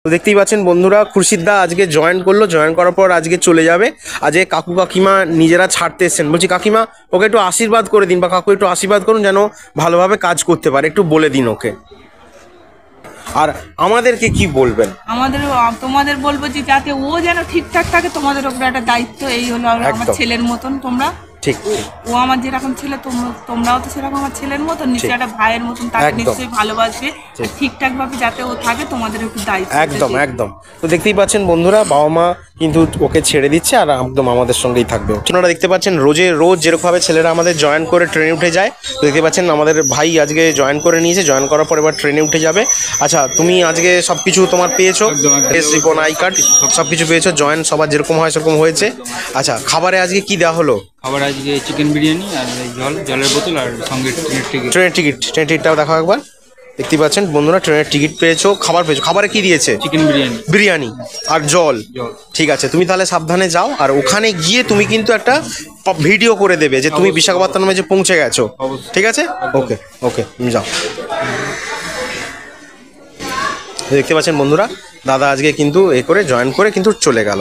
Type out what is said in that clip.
তো দেখতেই পাচ্ছেন বন্ধুরা, খুরশিদদা আজকে জয়েন করলো, জয়েন করার পর আজকে চলে যাবে। আজকে কাকু কাকিমা নিজেরা ছাড়তে এসছেন। বলছি কাকিমা ওকে একটু আশীর্বাদ করে দিন, বা কাকু একটু আশীর্বাদ করুন যেন ভালোভাবে কাজ করতে পারে, একটু বলে দিন ওকে। আর আমাদেরকে কি বলবেন? তোমাদের বলবো যে যাতে ও যেন ঠিকঠাক থাকে, তোমাদের উপরে একটা দায়িত্ব। এই হলো আমার ছেলের মতন তোমরা। ঠিক, ও আমার যেরকম ছেলে তোমরাও তো সেরকম আমার ছেলের মতন, নিশ্চয়ই একটা ভাইয়ের মতন তাকে নিশ্চয়ই ভালোবাসবে। ঠিকঠাক ভাবে যাতে ও থাকে, তোমাদের একটু দায়িত্ব। একদম একদম। তো দেখতেই পাচ্ছেন বন্ধুরা, বাবা মা কিন্তু ওকে ছেড়ে দিচ্ছে আর একদম আমাদের সঙ্গেই থাকবে। আপনারা দেখতে পাচ্ছেন রোজ যেরকমভাবে ছেলেরা আমাদের জয়েন করে ট্রেনে উঠে যায়, তো দেখতে পাচ্ছেন আমাদের ভাই আজকে জয়েন করে নিয়েছে, জয়েন করার পর এবার ট্রেনে উঠে যাবে। আচ্ছা, তুমি আজকে সব কিছু তোমার পেয়েছো, রিপন আই কার্ড সব কিছু পেয়েছো, জয়েন সবার যেরকম হয় সেরকম হয়েছে। আচ্ছা, খাবারে আজকে কি দেওয়া হলো? খাবার আজকে চিকেন বিরিয়ানি আর জলের বোতল আর সঙ্গে ট্রেনের টিকিটটাও দেখো একবার। দেখতে পাচ্ছেন বন্ধুরা, ট্রেনের টিকিট পেয়েছো, খাবার পেয়েছো। খাবারে কি দিয়েছে? চিকেন বিরিয়ানি আর জল। ঠিক আছে, তুমি তাহলে সাবধানে যাও, আর ওখানে গিয়ে তুমি কিন্তু একটা ভিডিও করে দেবে যে তুমি বিশাখাপত্তনমে যে পৌঁছে গেছো। ঠিক আছে, ওকে ওকে, তুমি যাও। দেখতে পাচ্ছেন বন্ধুরা, দাদা আজকে কিন্তু জয়েন করে কিন্তু চলে গেল।